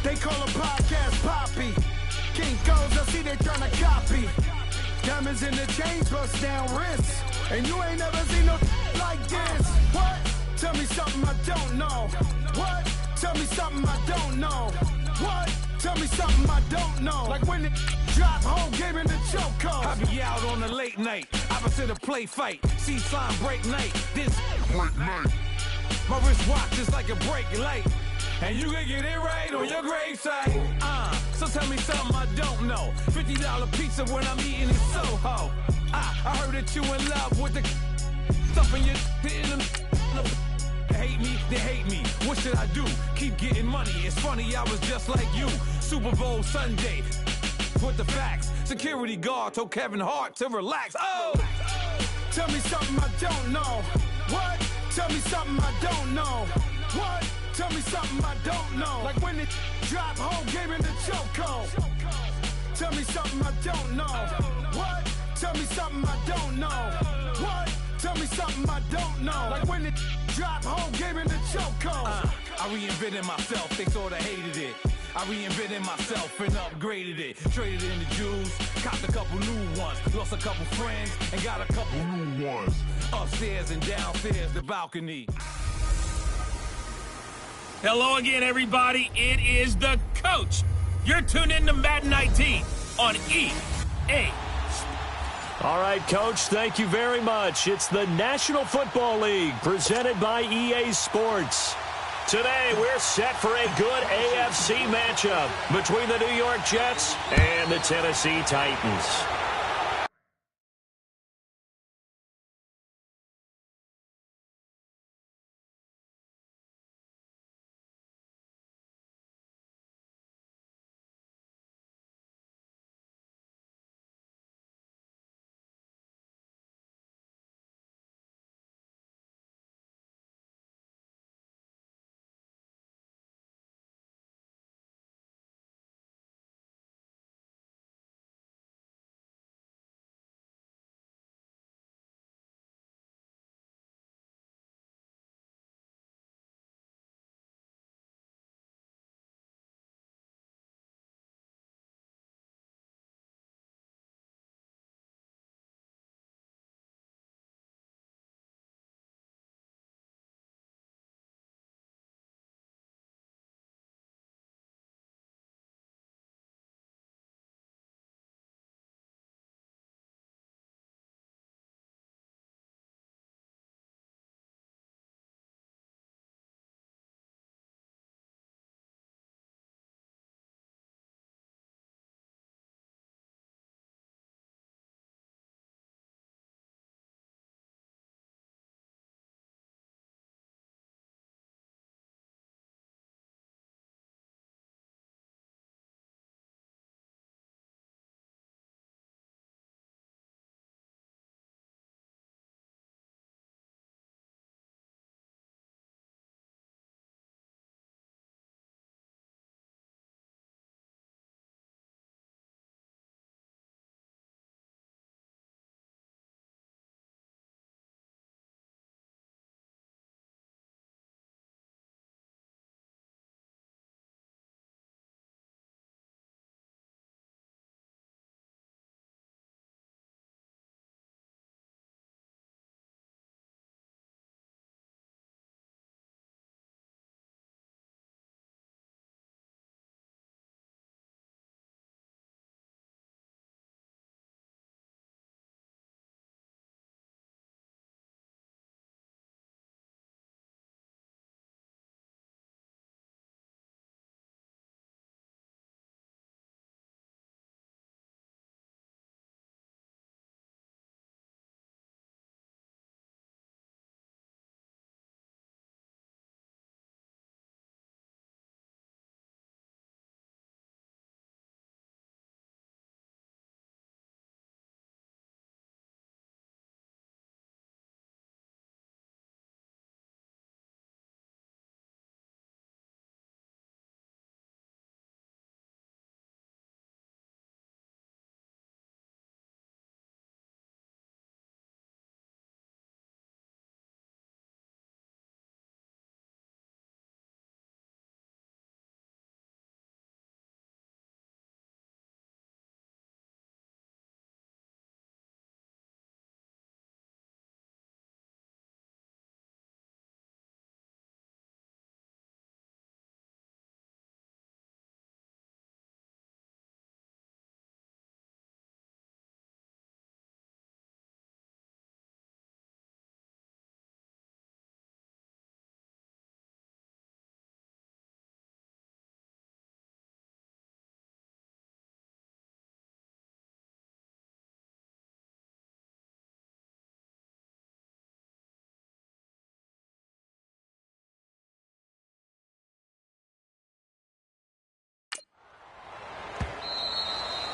They call a podcast Poppy. King goes, I see they tryna copy. Diamonds in the chain, bust down wrists. And you ain't never seen no like this. What? Tell me something I don't know. What? Tell me something I don't know. What? Tell me something I don't know. Like when it drop, whole game in the chokehold. I be out on a late night, opposite a play fight. See slime break night, this break night. My wrist watch is like a brake light. And you can get it right on your gravesite. So tell me something I don't know. $50 pizza when I'm eating in Soho. I heard that you in love with the stuff in your in the hate me, they hate me. What should I do? Keep getting money. It's funny, I was just like you. Super Bowl Sunday with the facts. Security guard told Kevin Hart to relax. Oh! Tell me something I don't know. What? Tell me something I don't know. What? Tell me something I don't know. Like when it drop, whole game in the chokehold. Tell me something I don't know. What? Tell me something I don't know. What? Tell me something I don't know. Like when it drop, whole game in the chokehold. I reinvented myself, they sorta hated it. I reinvented myself and upgraded it. Traded in the Jews, copped a couple new ones. Lost a couple friends and got a couple new ones. Upstairs and downstairs, the balcony. Hello again, everybody. It is the coach. You're tuned in to Madden 19 on EA. All right, Coach, thank you very much. It's the National Football League presented by EA Sports. Today, we're set for a good AFC matchup between the New York Jets and the Tennessee Titans.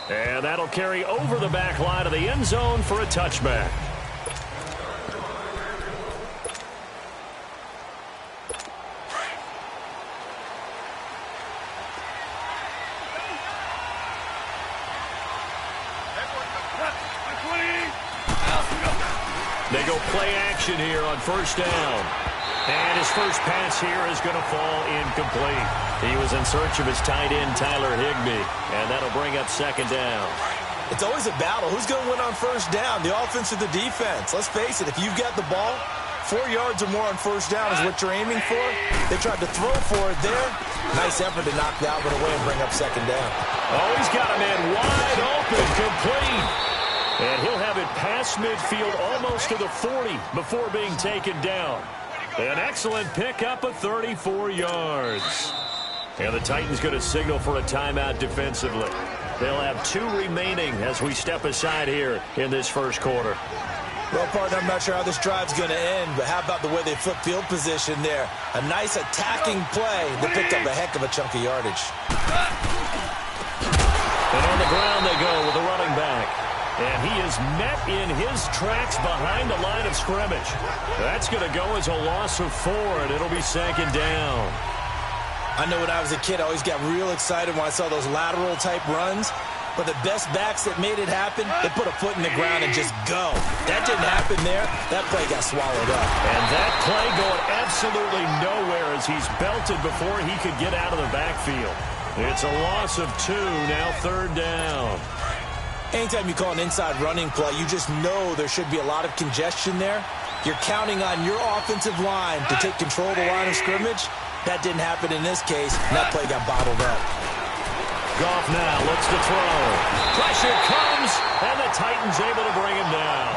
And that'll carry over the back line of the end zone for a touchback. They go play action here on first down. And his first pass here is going to fall incomplete. He was in search of his tight end, Tyler Higbee, and that'll bring up second down. It's always a battle. Who's going to win on first down, the offense or the defense? Let's face it, if you've got the ball, 4 yards or more on first down is what you're aiming for. They tried to throw for it there. Nice effort to knock that one away and bring up second down. Oh, he's got a man wide open, complete. And he'll have it past midfield almost to the 40 before being taken down. An excellent pickup of 34 yards. And the Titans going to signal for a timeout defensively. They'll have 2 remaining as we step aside here in this first quarter. Well, partner, I'm not sure how this drive's going to end, but how about the way they flip field position there? A nice attacking play that picked up a heck of a chunk of yardage. And on the ground they go with the running back. And he is met in his tracks behind the line of scrimmage. That's going to go as a loss of 4, and it'll be second down. I know when I was a kid, I always got real excited when I saw those lateral-type runs. But the best backs that made it happen, they put a foot in the ground and just go. That didn't happen there. That play got swallowed up. And that play going absolutely nowhere as he's belted before he could get out of the backfield. It's a loss of 2, now third down. Anytime you call an inside running play, you just know there should be a lot of congestion there. You're counting on your offensive line to take control of the line of scrimmage. That didn't happen in this case, and that play got bottled up. Goff now looks to throw. Pressure comes, and the Titans able to bring him down.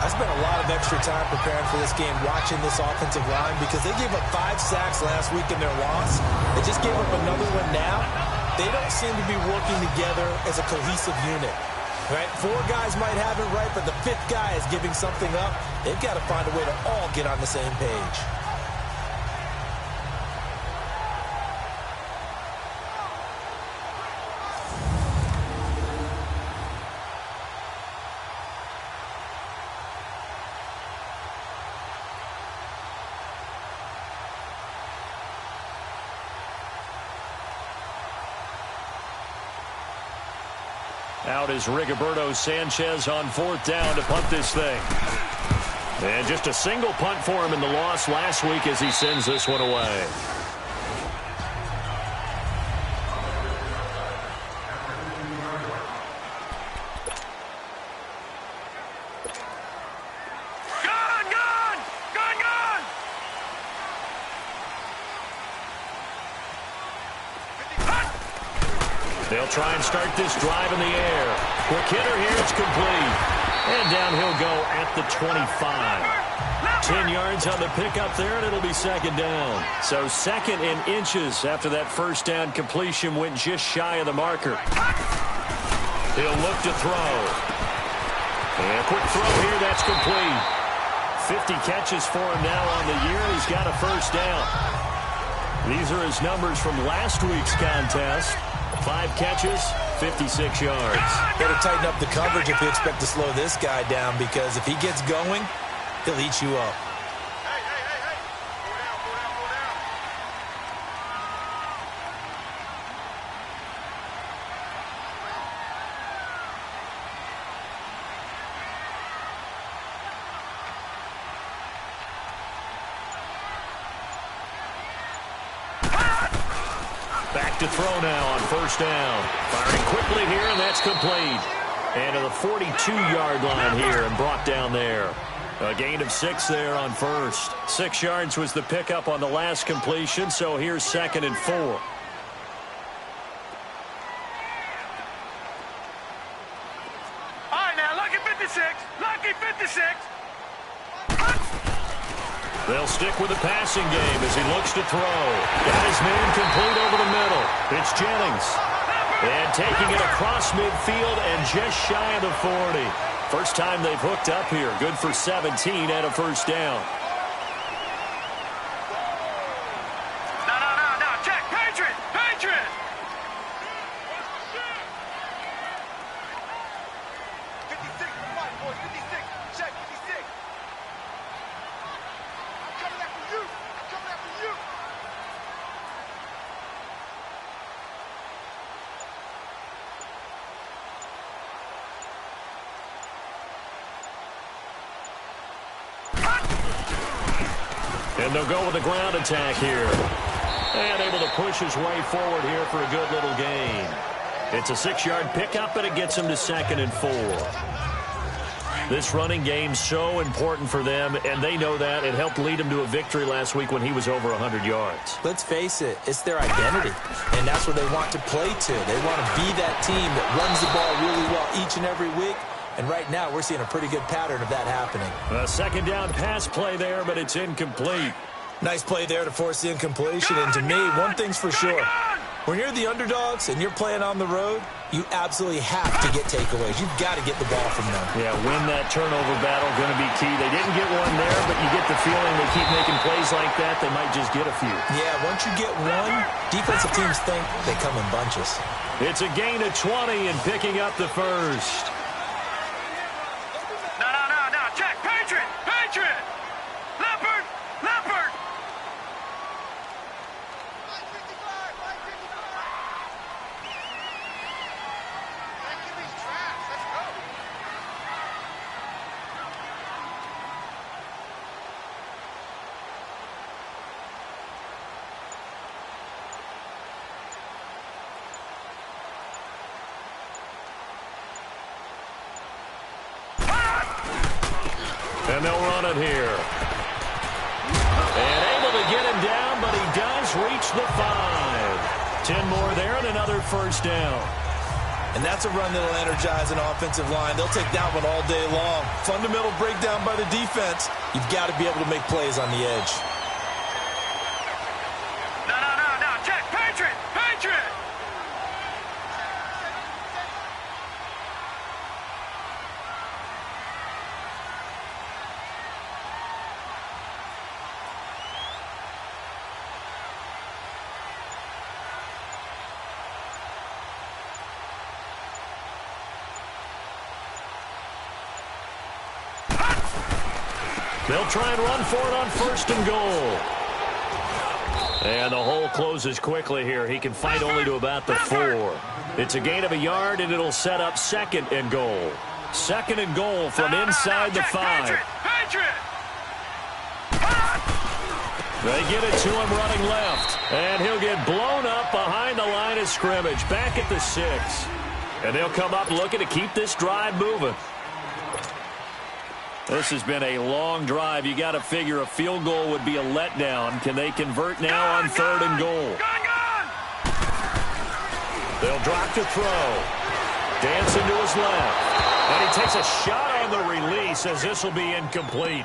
I spent a lot of extra time preparing for this game watching this offensive line because they gave up 5 sacks last week in their loss. They just gave up another one now. They don't seem to be working together as a cohesive unit. Right? 4 guys might have it right, but the 5th guy is giving something up. They've got to find a way to all get on the same page. Out is Rigoberto Sanchez on 4th down to punt this thing. And just a single punt for him in the loss last week as he sends this one away. They'll try and start this drive in the air. Quick hitter here, it's complete. And down he'll go at the 25. 10 yards on the pickup there, and it'll be second down. So second in inches after that first down completion went just shy of the marker. He'll look to throw. And a quick throw here, that's complete. 50 catches for him now on the year. He's got a first down. These are his numbers from last week's contest. 5 catches, 56 yards. Better tighten up the coverage if you expect to slow this guy down, because if he gets going, he'll eat you up. Back to throw now on first down. Firing quickly here, and that's complete. And to the 42-yard line here and brought down there. A gain of 6 there on first. 6 yards was the pickup on the last completion, so here's second and 4. All right, now, lucky 56. Lucky 56. They'll stick with the passing game as he looks to throw. Got his man complete over the middle. It's Jennings. And taking it across midfield and just shy of the 40. First time they've hooked up here. Good for 17 and a first down. No. Check. Patriot. And they'll go with the ground attack here. And able to push his way forward here for a good little gain. It's a 6-yard pickup, and it gets him to 2nd and 4. This running game's so important for them, and they know that. It helped lead them to a victory last week when he was over 100 yards. Let's face it, it's their identity, and that's what they want to play to. They want to be that team that runs the ball really well each and every week, and right now we're seeing a pretty good pattern of that happening. A 2nd down pass play there, but it's incomplete. Nice play there to force the incompletion, and to me, one thing's for sure. When you're the underdogs and you're playing on the road, you absolutely have to get takeaways. You've got to get the ball from them. Yeah, win that turnover battle, going to be key. They didn't get one there, but you get the feeling they keep making plays like that, they might just get a few. Yeah, once you get one, defensive teams think they come in bunches. It's a gain of 20 and picking up the first. No, check, Patriot! Leopard! And they'll run it here. And able to get him down, but he does reach the 5. 10 more there and another first down. And that's a run that'll energize an offensive line. They'll take that one all day long. Fundamental breakdown by the defense. You've got to be able to make plays on the edge. No, check, Patriot! They'll try and run for it on 1st and goal. And the hole closes quickly here. He can fight only to about the 4. It's a gain of a yard, and it'll set up 2nd and goal. 2nd and goal from inside the 5. Patriot! They get it to him running left. And he'll get blown up behind the line of scrimmage. Back at the 6. And they'll come up looking to keep this drive moving. This has been a long drive. You got to figure a field goal would be a letdown. Can they convert now on 3rd and goal? They'll drop to throw. Dancing to his left. And he takes a shot on the release as this will be incomplete.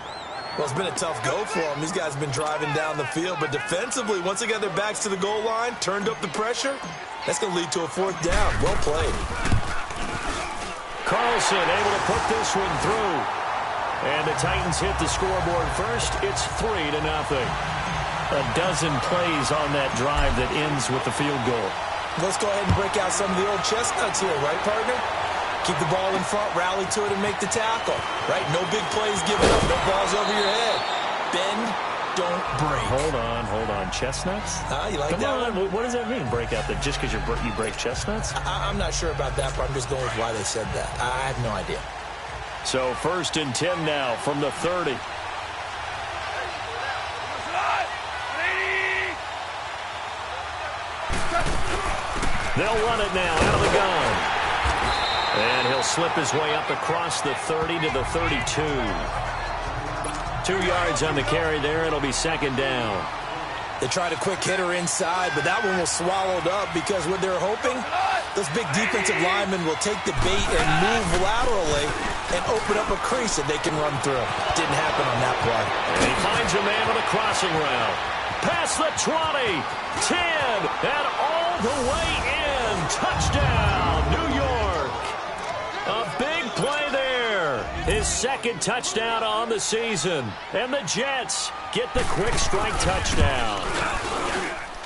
Well, it's been a tough go for them. These guys have been driving down the field. But defensively, once they got their backs to the goal line, turned up the pressure, that's going to lead to a 4th down. Well played. Carlson able to put this one through. And the Titans hit the scoreboard first. It's 3-0. A dozen plays on that drive that ends with the field goal. Let's go ahead and break out some of the old chestnuts here, right, partner? Keep the ball in front, rally to it, and make the tackle, right? No big plays given up, no balls over your head. Bend, don't break. Hold on. Chestnuts? You like that one? What does that mean, break out? That just because you break chestnuts? I'm not sure about that, but I'm just going with why they said that. I have no idea. So 1st and 10 now from the 30. They'll run it now out of the gun. And he'll slip his way up across the 30 to the 32. 2 yards on the carry there. It'll be 2nd down. They tried a quick hitter inside, but that one was swallowed up because what they're hoping, those big defensive linemen will take the bait and move laterally and open up a crease that they can run through. Didn't happen on that play. And he finds a man with a crossing route. Past the 20, 10, and all the way in. Touchdown, New York. A big play there. His 2nd touchdown on the season. And the Jets get the quick strike touchdown.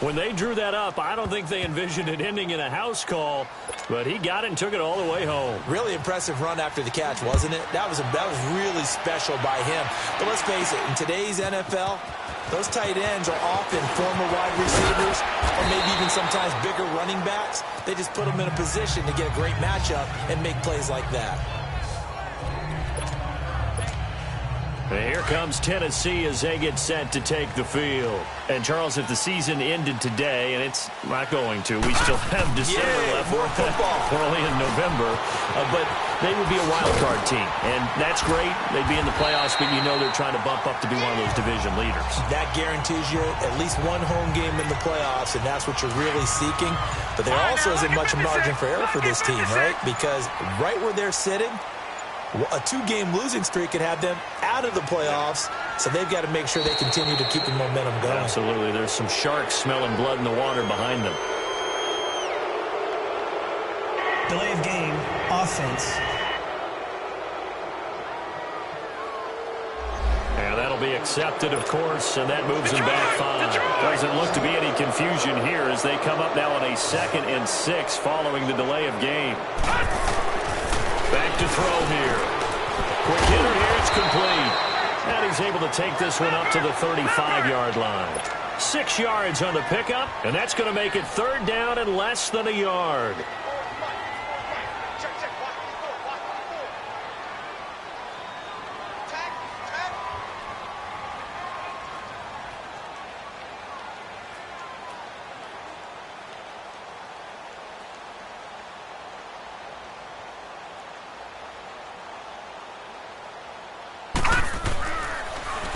When they drew that up, I don't think they envisioned it ending in a house call, but he got it and took it all the way home. Really impressive run after the catch, wasn't it? That was really special by him. But let's face it, in today's NFL, those tight ends are often former wide receivers or maybe even sometimes bigger running backs. They just put them in a position to get a great matchup and make plays like that. And here comes Tennessee as they get set to take the field. And, Charles, if the season ended today, and it's not going to, we still have December left. More football. We're only in November. But they would be a wild card team. And that's great. They'd be in the playoffs, but you know they're trying to bump up to be one of those division leaders. That guarantees you at least one home game in the playoffs, and that's what you're really seeking. But there also isn't much margin for error for this team, right? Because right where they're sitting, a 2-game losing streak could have them out of the playoffs, so they've got to make sure they continue to keep the momentum going. Absolutely. There's some sharks smelling blood in the water behind them. Delay of game, offense. And that'll be accepted, of course, and that moves them back 5. Doesn't look to be any confusion here as they come up now on a 2nd and 6 following the delay of game. Back to throw here. Quick hitter here, it's complete. And he's able to take this one up to the 35-yard line. 6 yards on the pickup, and that's going to make it 3rd down and less than a yard.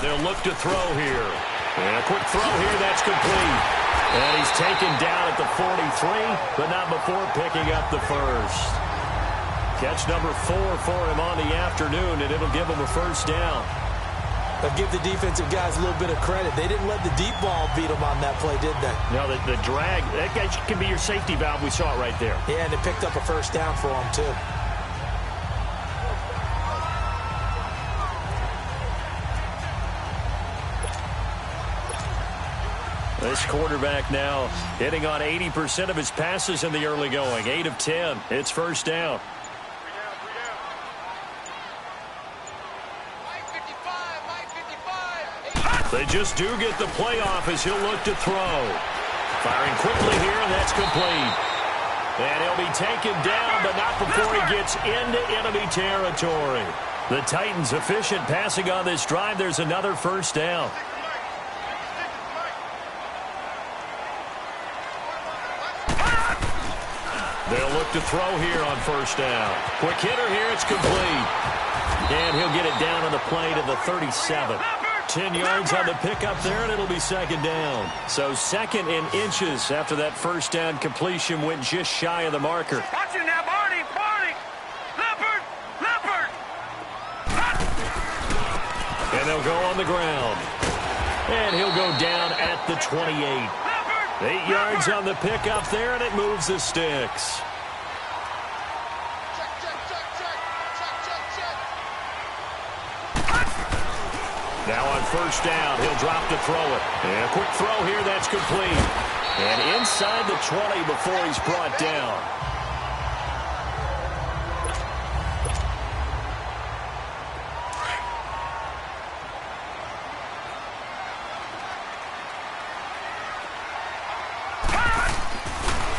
They'll look to throw here. And a quick throw here, that's complete. And he's taken down at the 43, but not before picking up the first. Catch number 4 for him on the afternoon, and it'll give him a 1st down. But give the defensive guys a little bit of credit. They didn't let the deep ball beat them on that play, did they? No, the drag, that can be your safety valve. We saw it right there. Yeah, and it picked up a 1st down for them, too. This quarterback now hitting on 80% of his passes in the early going. 8 of 10. It's 1st down. They just do get the playoff as he'll look to throw. Firing quickly here, and that's complete. And he'll be taken down, but not before he gets into enemy territory. The Titans efficient passing on this drive. There's another 1st down. They'll look to throw here on 1st down. Quick hitter here, it's complete. And he'll get it down on the play to the 37. 10 yards on the pickup there, and it'll be 2nd down. So 2nd and inches after that 1st down completion went just shy of the marker. Watch it now, Barney, Barney! Leopard! And they'll go on the ground. And he'll go down at the 28. 8 yards on the pickup there, and it moves the sticks. Now on 1st down, he'll drop to throw it. And a quick throw here, that's complete. And inside the 20 before he's brought down.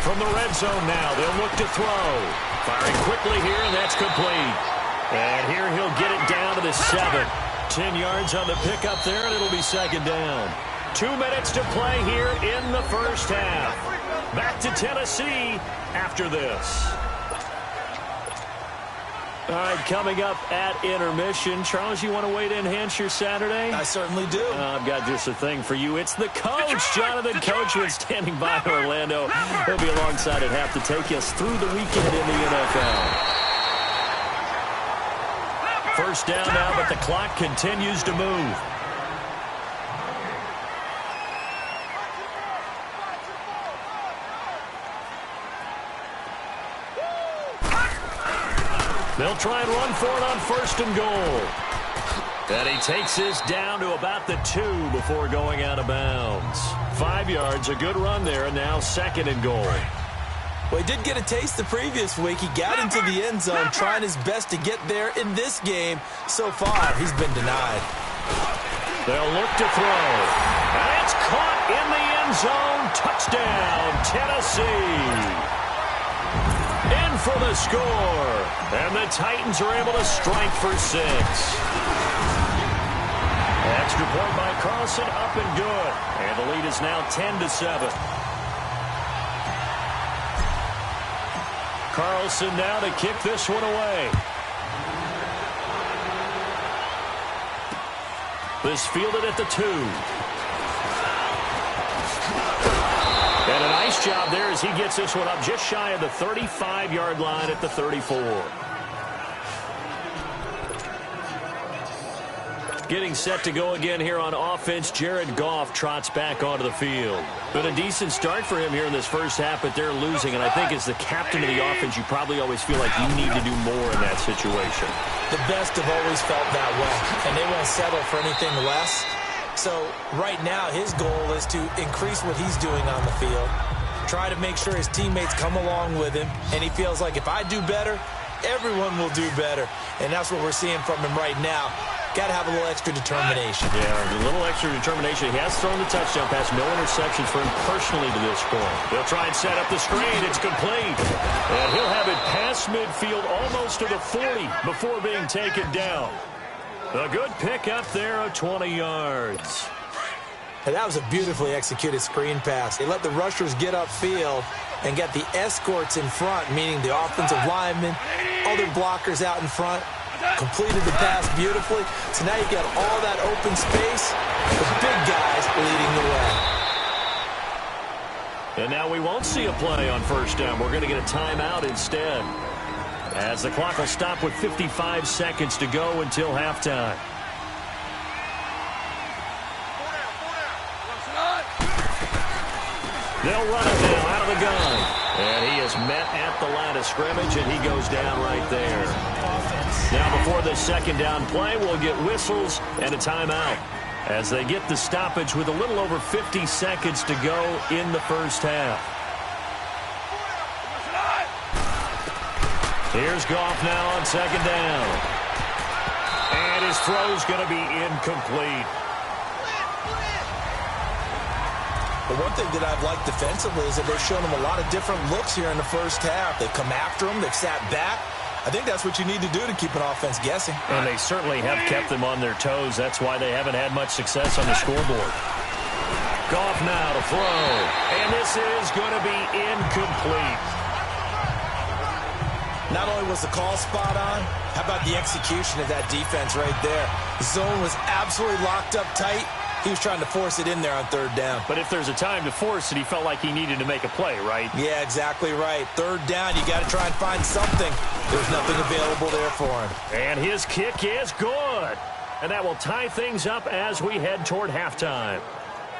From the red zone now, they'll look to throw. Firing quickly here, and that's complete. And here he'll get it down to the 7. 10 yards on the pickup there, and it'll be 2nd down. 2 minutes to play here in the 1st half. Back to Tennessee after this. All right, coming up at intermission. Charles, you want to wait to enhance your Saturday? I certainly do. I've got just a thing for you. It's the coach, Jonathan Coachman, standing by Orlando. He'll be alongside at half to take us through the weekend in the NFL. 1st down now, but the clock continues to move. They'll try and run for it on 1st and goal. And he takes this down to about the 2 before going out of bounds. 5 yards, a good run there, and now 2nd and goal. Well, he did get a taste the previous week. He got into the end zone, trying his best to get there in this game. So far, he's been denied. They'll look to throw. And it's caught in the end zone. Touchdown, Tennessee. In for the score. And the Titans are able to strike for 6. Extra point by Carlson, up and good. And the lead is now 10-7. Carlson now to kick this one away. This fielded at the 2. And a nice job there as he gets this one up just shy of the 35-yard line at the 34. Getting set to go again here on offense. Jared Goff trots back onto the field. Been a decent start for him here in this first half, but they're losing. And I think as the captain of the offense, you probably always feel like you need to do more in that situation. The best have always felt that way, and they won't settle for anything less. So right now, his goal is to increase what he's doing on the field, try to make sure his teammates come along with him, and he feels like if I do better, everyone will do better. And that's what we're seeing from him right now. Got to have a little extra determination. Yeah, a little extra determination. He has thrown the touchdown pass. No interceptions for him personally to this point. They'll try and set up the screen. It's complete. And he'll have it past midfield almost to the 40 before being taken down. A good pick up there of 20 yards. And that was a beautifully executed screen pass. They let the rushers get upfield and get the escorts in front, meaning the offensive linemen, other blockers out in front. Completed the pass beautifully. So now you've got all that open space. The big guys leading the way. And now we won't see a play on first down. We're going to get a timeout instead, as the clock will stop with 55 seconds to go until halftime. They'll run it now out of the gun. And he is met at the line of scrimmage, and he goes down right there. Now before this second down play, we'll get whistles and a timeout as they get the stoppage with a little over 50 seconds to go in the first half. Here's Goff now on second down. And his throw's going to be incomplete. The one thing that I've liked defensively is that they've shown him a lot of different looks here in the first half. They've come after him. They've sat back. I think that's what you need to do to keep an offense guessing. And they certainly have kept them on their toes. That's why they haven't had much success on the scoreboard. Goff now to throw. And this is going to be incomplete. Not only was the call spot on, how about the execution of that defense right there? The zone was absolutely locked up tight. He was trying to force it in there on third down. But if there's a time to force it, he felt like he needed to make a play, right? Yeah, exactly right. Third down, you got to try and find something. There's nothing available there for him. And his kick is good. And that will tie things up as we head toward halftime.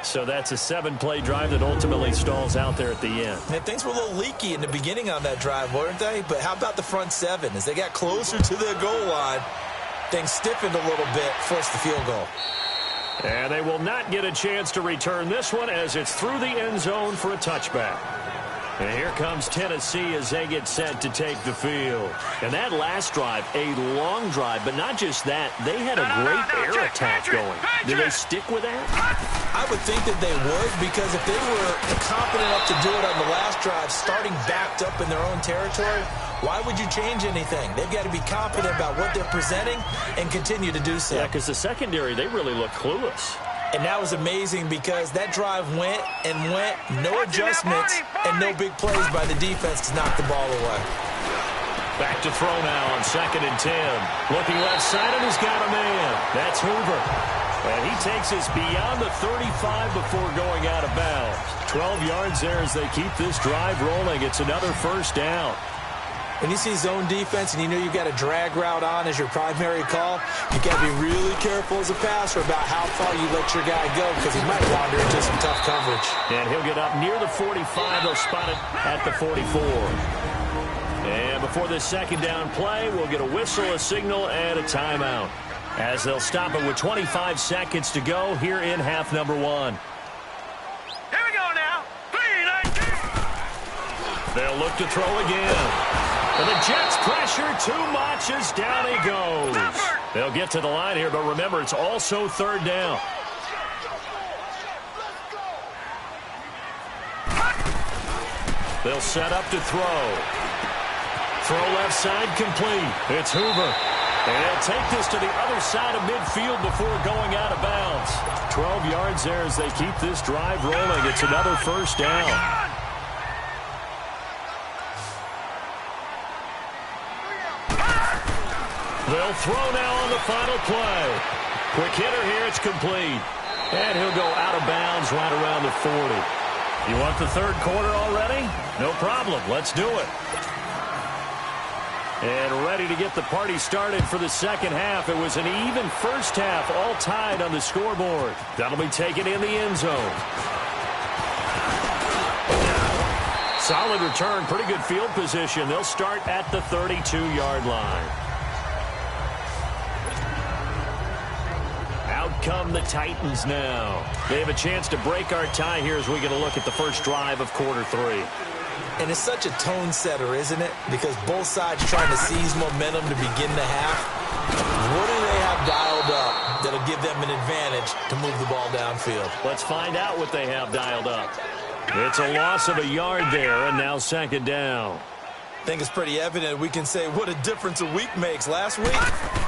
So that's a 7-play drive that ultimately stalls out there at the end. And things were a little leaky in the beginning on that drive, weren't they? But how about the front seven? As they got closer to the goal line, things stiffened a little bit, forced the field goal. And they will not get a chance to return this one as it's through the end zone for a touchback. And here comes Tennessee as they get set to take the field. And that last drive, a long drive, but not just that. They had a great air attack going. Did they stick with that? I would think that they would, because if they were confident enough to do it on the last drive, starting backed up in their own territory, why would you change anything? They've got to be confident about what they're presenting and continue to do so. Yeah, because the secondary, they really look clueless. And that was amazing because that drive went and went, no adjustments, and no big plays by the defense to knock the ball away. Back to throw now on 2nd and 10. Looking left side, and he's got a man. That's Hoover. And he takes us beyond the 35 before going out of bounds. 12 yards there as they keep this drive rolling. It's another first down. When you see zone defense and you know you've got a drag route on as your primary call, you got to be really careful as a passer about how far you let your guy go, because he might wander into some tough coverage. And he'll get up near the 45. They'll spot it at the 44. And before this second down play, we'll get a whistle, a signal, and a timeout, as they'll stop it with 25 seconds to go here in half number 1. Here we go now. 3-19. They'll look to throw again. And the Jets pressure too much as down he goes. They'll get to the line here, but remember, it's also third down. They'll set up to throw. Throw left side complete. It's Hoover. And they'll take this to the other side of midfield before going out of bounds. 12 yards there as they keep this drive rolling. It's another first down. They'll throw now on the final play. Quick hitter here, it's complete. And he'll go out of bounds right around the 40. You want the third quarter already? No problem. Let's do it. And ready to get the party started for the second half. It was an even first half, all tied on the scoreboard. That'll be taken in the end zone. Solid return, pretty good field position. They'll start at the 32-yard line. Out come the Titans now. They have a chance to break our tie here as we get a look at the first drive of quarter 3. And it's such a tone setter, isn't it? Because both sides trying to seize momentum to begin the half. What do they have dialed up that'll give them an advantage to move the ball downfield? Let's find out what they have dialed up. It's a loss of a yard there, and now second down. I think it's pretty evident we can say what a difference a week makes. Last week,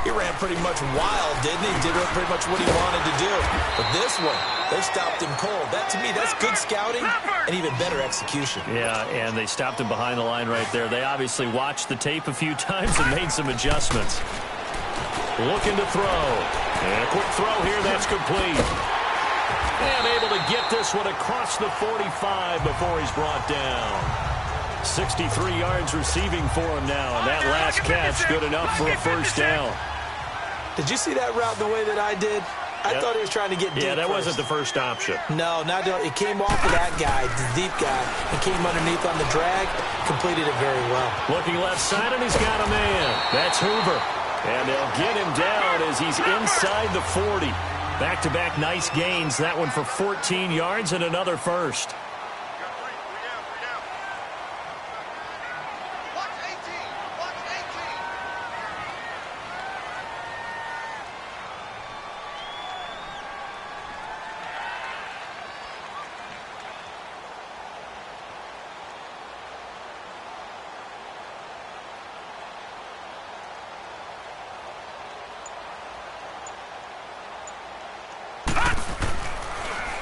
he ran pretty much wild, didn't he? Did pretty much what he wanted to do. But this one, they stopped him cold. That, to me, that's good scouting and even better execution. Yeah, and they stopped him behind the line right there. They obviously watched the tape a few times and made some adjustments. Looking to throw. And a quick throw here, that's complete. And able to get this one across the 45 before he's brought down. 63 yards receiving for him now, and that last catch good enough for a first down. Did you see that route the way that I did? I thought he was trying to get deep. Yeah, that first. wasn't the first option. No, it came off of that guy, the deep guy. It came underneath on the drag, completed it very well. Looking left side, and he's got a man. That's Hoover. And they'll get him down as he's inside the 40. Back-to-back nice gains. That one for 14 yards and another first.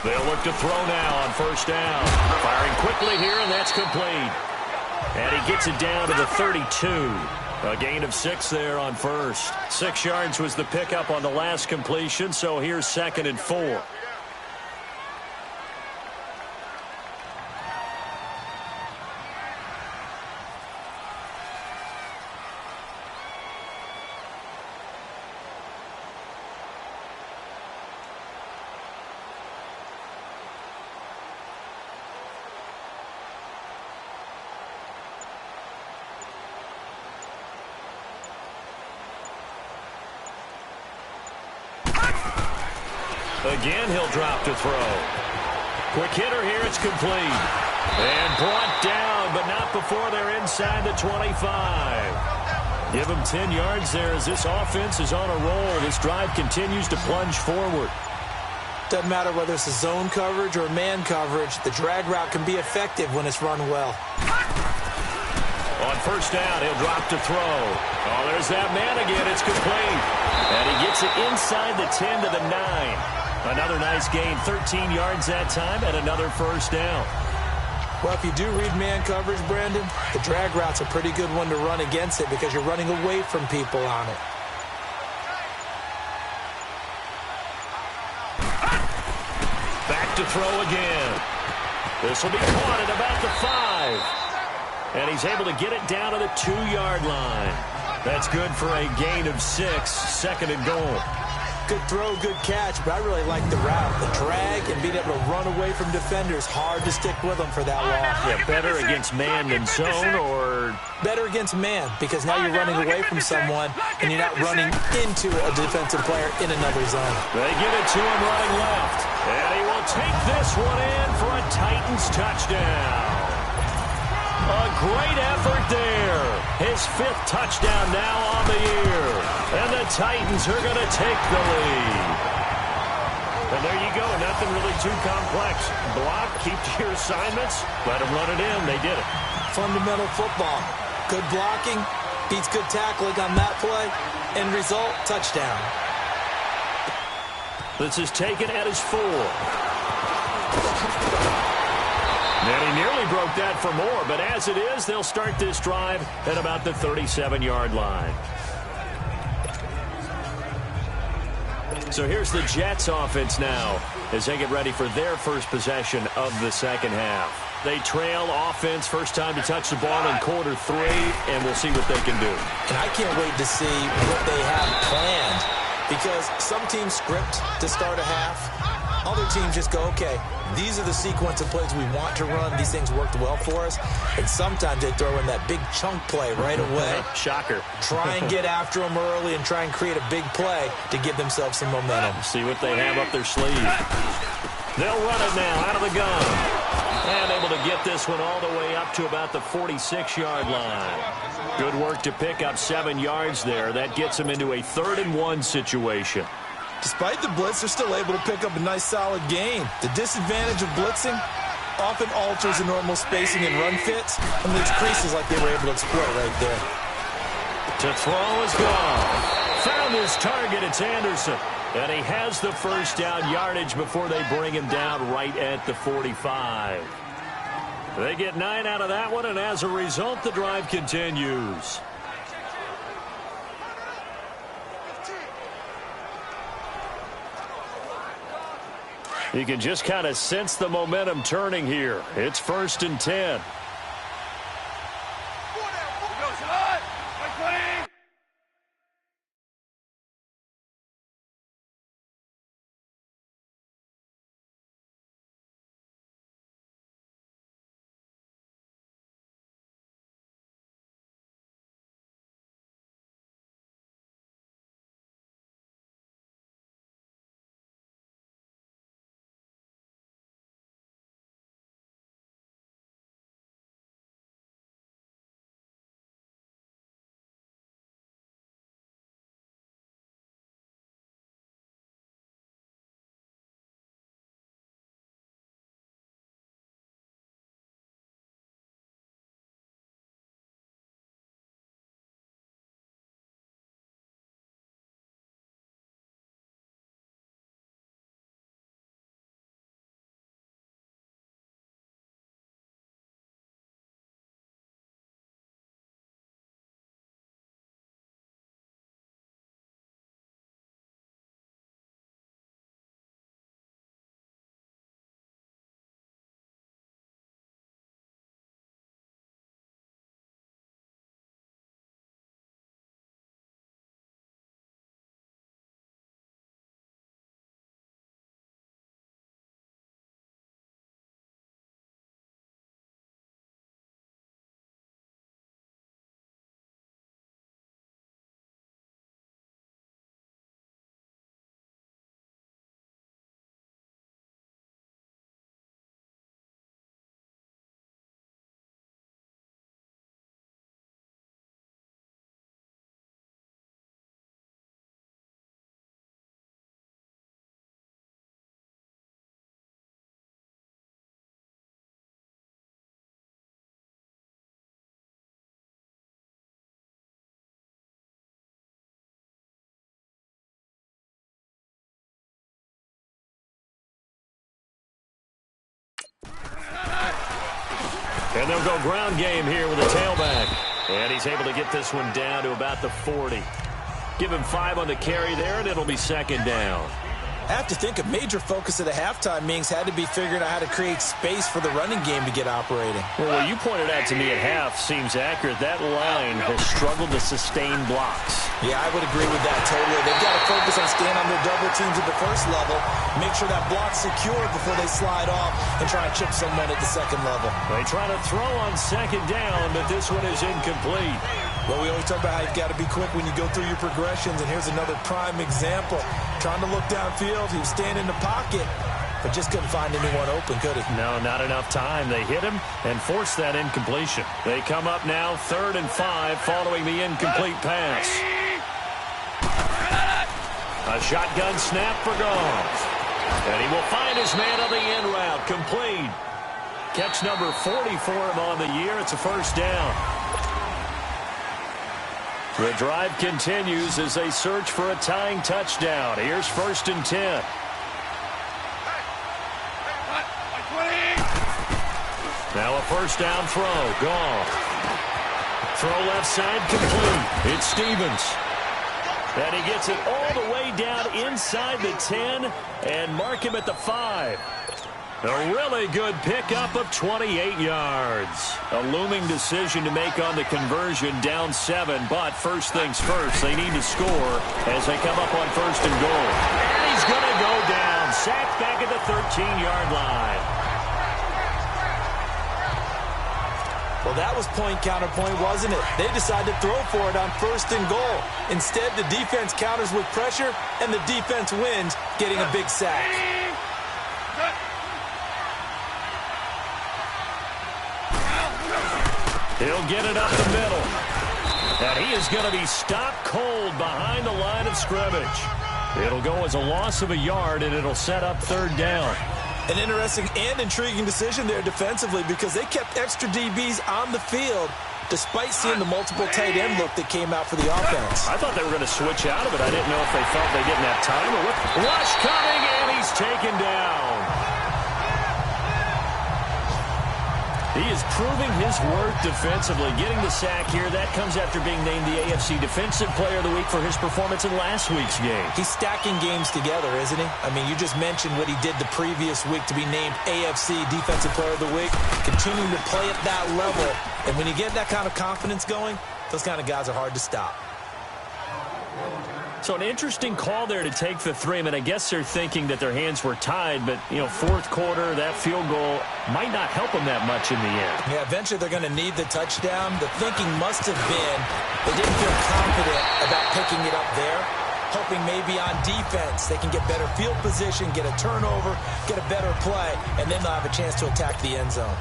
They'll look to throw now on first down. Firing quickly here, and that's complete. And he gets it down to the 32. A gain of 6 there on first. 6 yards was the pickup on the last completion, so here's 2nd and 4. Again, he'll drop to throw. Quick hitter here, it's complete. And brought down, but not before they're inside the 25. Give him 10 yards there as this offense is on a roll. This drive continues to plunge forward. Doesn't matter whether it's a zone coverage or man coverage, the drag route can be effective when it's run well. On first down, he'll drop to throw. Oh, there's that man again. It's complete. And he gets it inside the 10 to the 9. Another nice gain, 13 yards that time, and another first down. Well, if you do read man coverage, Brandon, the drag route's a pretty good one to run against it because you're running away from people on it. Back to throw again. This will be caught at about the 5. And he's able to get it down to the 2-yard line. That's good for a gain of 6, 2nd and goal. Good throw, good catch, but I really like the route. The drag and being able to run away from defenders, hard to stick with them for that long. Yeah, better against man than zone, or? Better against man, because now you're running away from someone and you're not running into a defensive player in another zone. They give it to him running left. And he will take this one in for a Titans touchdown. A great effort there. His 5th touchdown now on the year. And the Titans are going to take the lead. And there you go. Nothing really too complex. Block, keep to your assignments, let them run it in. They did it. Fundamental football. Good blocking, beats good tackling on that play, End result, touchdown. This is taken at his 4. And he nearly broke that for more, but as it is, they'll start this drive at about the 37-yard line. So here's the Jets offense now as they get ready for their first possession of the second half. They trail offense, first time to touch the ball in quarter 3, and we'll see what they can do. And I can't wait to see what they have planned, because some teams script to start a half. Other teams just go, okay, these are the sequence of plays we want to run. These things worked well for us. And sometimes they throw in that big chunk play right away. Shocker. Try and get after them early and try and create a big play to give themselves some momentum. See what they have up their sleeve. They'll run it now out of the gun. And able to get this one all the way up to about the 46-yard line. Good work to pick up 7 yards there. That gets them into a 3rd-and-1 situation. Despite the blitz, they're still able to pick up a nice, solid gain. The disadvantage of blitzing often alters the normal spacing and run fits, and leaves creases like they were able to exploit right there. To throw is gone. Found his target. It's Anderson. And he has the first down yardage before they bring him down right at the 45. They get 9 out of that one, and as a result, the drive continues. You can just kind of sense the momentum turning here. It's 1st and 10. And they'll go ground game here with a tailback. And he's able to get this one down to about the 40. Give him 5 on the carry there, and it'll be 2nd down. I have to think a major focus of the halftime meetings had to be figuring out how to create space for the running game to get operating. Well, what you pointed out to me at half seems accurate. That line has struggled to sustain blocks. Yeah, I would agree with that totally. They've got to focus on staying on their double teams at the first level, make sure that block's secured before they slide off, and try and chip someone at the second level. They try to throw on 2nd down, but this one is incomplete. Well, we always talk about how you've got to be quick when you go through your progressions, and here's another prime example. Trying to look downfield, he was standing in the pocket, but just couldn't find anyone open, could he? No, not enough time. They hit him and forced that incompletion. They come up now 3rd and 5 following the incomplete pass. A shotgun snap for Goff. And he will find his man on the in route, complete. Catch number 40 for him on the year. It's a 1st down. The drive continues as they search for a tying touchdown. Here's 1st and 10. Now a first down throw. Gone. Throw left side complete. It's Stevens. And he gets it all the way down inside the 10 and mark him at the 5. A really good pickup of 28 yards. A looming decision to make on the conversion, down 7. But first things first, they need to score as they come up on 1st and goal. And he's going to go down. Sacked back at the 13-yard line. Well, that was point counterpoint, wasn't it? They decided to throw for it on 1st and goal. Instead, the defense counters with pressure, and the defense wins, getting a big sack. He'll get it up the middle. And he is going to be stopped cold behind the line of scrimmage. It'll go as a loss of a yard, and it'll set up 3rd down. An interesting and intriguing decision there defensively because they kept extra DBs on the field despite seeing the multiple tight end look that came out for the offense. I thought they were going to switch out of it. I didn't know if they felt they didn't have time or what. Rush coming, and he's taken down. He is proving his worth defensively, getting the sack here. That comes after being named the AFC Defensive Player of the Week for his performance in last week's game. He's stacking games together, isn't he? I mean, you just mentioned what he did the previous week to be named AFC Defensive Player of the Week, continuing to play at that level. And when you get that kind of confidence going, those kind of guys are hard to stop. So an interesting call there to take the 3. I mean, I guess they're thinking that their hands were tied, but, you know, 4th quarter, that field goal might not help them that much in the end. Yeah, eventually they're going to need the touchdown. The thinking must have been they didn't feel confident about picking it up there, hoping maybe on defense they can get better field position, get a turnover, get a better play, and then they'll have a chance to attack the end zone.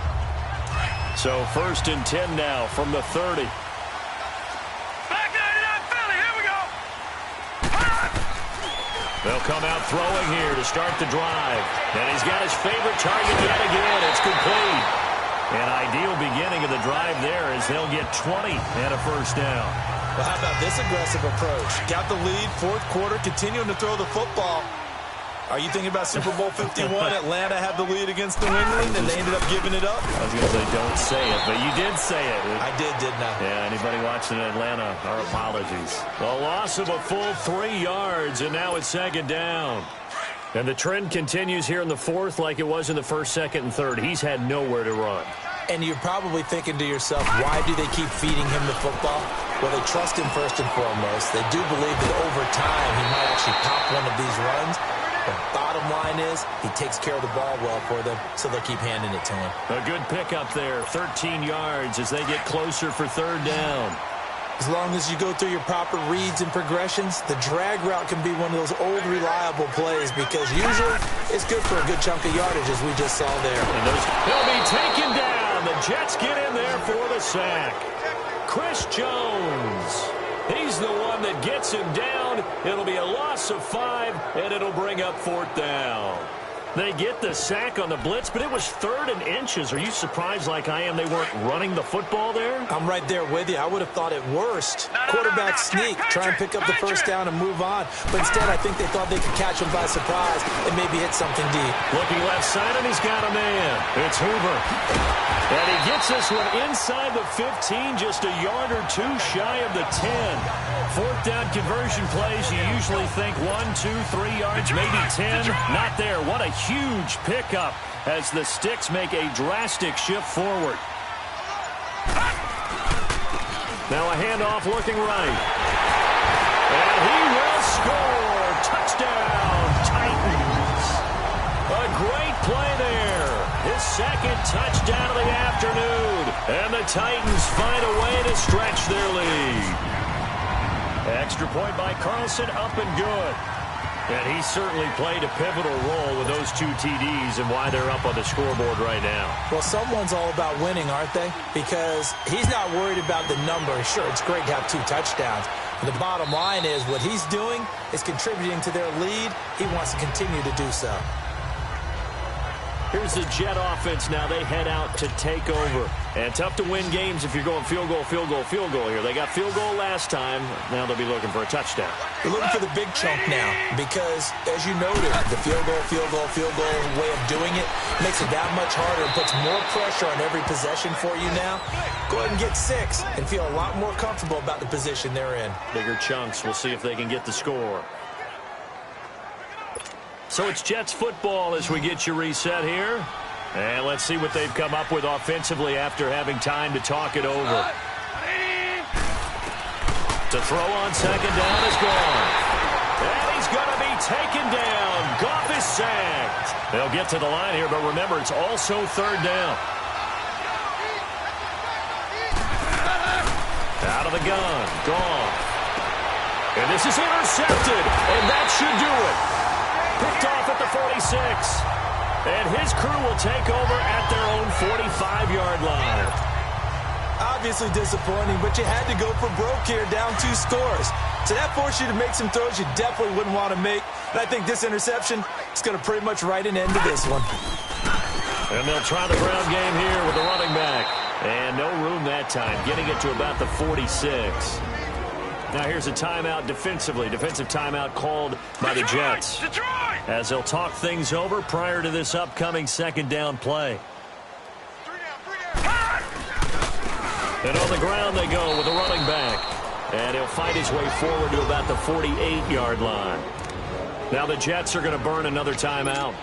So 1st and 10 now from the 30. They'll come out throwing here to start the drive. And he's got his favorite target yet again. It's complete. An ideal beginning of the drive there as they'll get 20 and a first down. Well, how about this aggressive approach? Got the lead, 4th quarter, continuing to throw the football. Are you thinking about Super Bowl 51? Atlanta had the lead against New England, and they ended up giving it up? I was going to say, don't say it, but you did say it. I didn't I? Yeah, anybody watching in Atlanta, our apologies. A loss of a full 3 yards, and now it's 2nd down. And the trend continues here in the 4th like it was in the 1st, 2nd, and 3rd. He's had nowhere to run. And you're probably thinking to yourself, why do they keep feeding him the football? Well, they trust him first and foremost. They do believe that over time he might actually pop one of these runs. The bottom line is he takes care of the ball well for them, so they'll keep handing it to him. A good pickup there, 13 yards as they get closer for 3rd down. As long as you go through your proper reads and progressions, the drag route can be one of those old reliable plays because usually it's good for a good chunk of yardage as we just saw there. And he'll be taken down. The Jets get in there for the sack. Chris Jones. He's the one that gets him down. It'll be a loss of 5, and it'll bring up 4th down. They get the sack on the blitz, but it was 3rd and inches. Are you surprised like I am they weren't running the football there? I'm right there with you. I would have thought at worst, quarterback sneak, try and pick up the first down and move on. But instead, I think they thought they could catch him by surprise and maybe hit something deep. Looking left side, and he's got a man. It's Hoover. And he gets this one inside the 15, just a yard or 2 shy of the 10. 4th down conversion plays, you usually think 1, 2, 3 yards, maybe 10. Not there. What a huge pickup as the Sticks make a drastic shift forward. Now a handoff looking right. And he will score. Touchdown, Titans. A great play there. His 2nd touchdown of the afternoon. And the Titans find a way to stretch their lead. Extra point by Carlson, up and good. And he certainly played a pivotal role with those 2 TDs and why they're up on the scoreboard right now. Well, someone's all about winning, aren't they? Because he's not worried about the number. Sure, it's great to have 2 touchdowns. But the bottom line is what he's doing is contributing to their lead. He wants to continue to do so. Here's the Jet offense now. They head out to take over. And tough to win games if you're going field goal, field goal, field goal here. They got field goal last time. Now they'll be looking for a touchdown. They're looking for the big chunk now because, as you noted, the field goal, field goal, field goal way of doing it makes it that much harder and puts more pressure on every possession for you now. Go ahead and get 6 and feel a lot more comfortable about the position they're in. Bigger chunks. We'll see if they can get the score. So it's Jets football as we get you reset here. And let's see what they've come up with offensively after having time to talk it over. To throw on second down is gone. And he's going to be taken down. Goff is sacked. They'll get to the line here, but remember, it's also third down. Out of the gun. Gone. And this is intercepted. And that should do it. Picked off at the 46. And his crew will take over at their own 45-yard line. Obviously disappointing, but you had to go for broke here, down 2 scores. So that forced you to make some throws you definitely wouldn't want to make. And I think this interception is going to pretty much write an end to this one. And they'll try the ground game here with the running back. And no room that time, getting it to about the 46. Now here's a timeout defensively. Defensive timeout called by the Jets. As they'll talk things over prior to this upcoming second down play. And on the ground they go with the running back. And he'll fight his way forward to about the 48-yard line. Now the Jets are going to burn another timeout.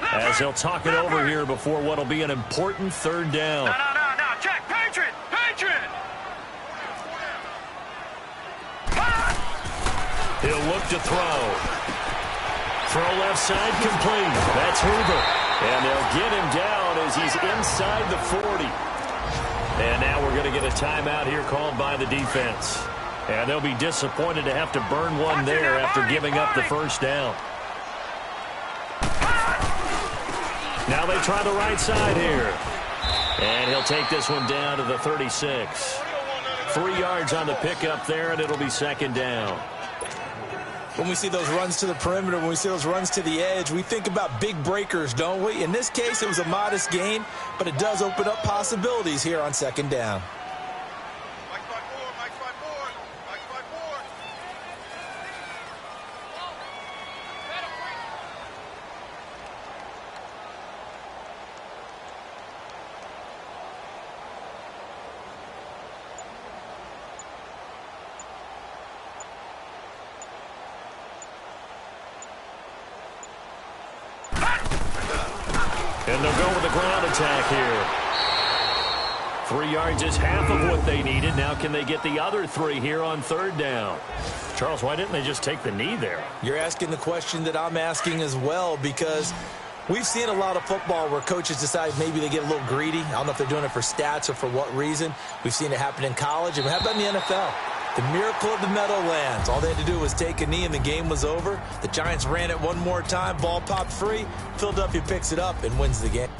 As they'll talk it over here before what will be an important third down. No, check, Patriot! He'll look to throw. Throw left side complete. That's Hoover. And they'll get him down as he's inside the 40. And now we're going to get a timeout here called by the defense. And they'll be disappointed to have to burn one there after giving up the first down. Now they try the right side here. And he'll take this one down to the 36. 3 yards on the pickup there, and it'll be second down. When we see those runs to the perimeter, when we see those runs to the edge, we think about big breakers, don't we? In this case, it was a modest gain, but it does open up possibilities here on second down. And they'll go with the ground attack here. 3 yards is half of what they needed. Now can they get the other 3 here on third down? Charles, why didn't they just take the knee there? You're asking the question that I'm asking as well, because we've seen a lot of football where coaches decide maybe they get a little greedy. I don't know if they're doing it for stats or for what reason. We've seen it happen in college, and how about in the NFL? The miracle of the Meadowlands. All they had to do was take a knee and the game was over. The Giants ran it one more time. Ball popped free. Philadelphia picks it up and wins the game.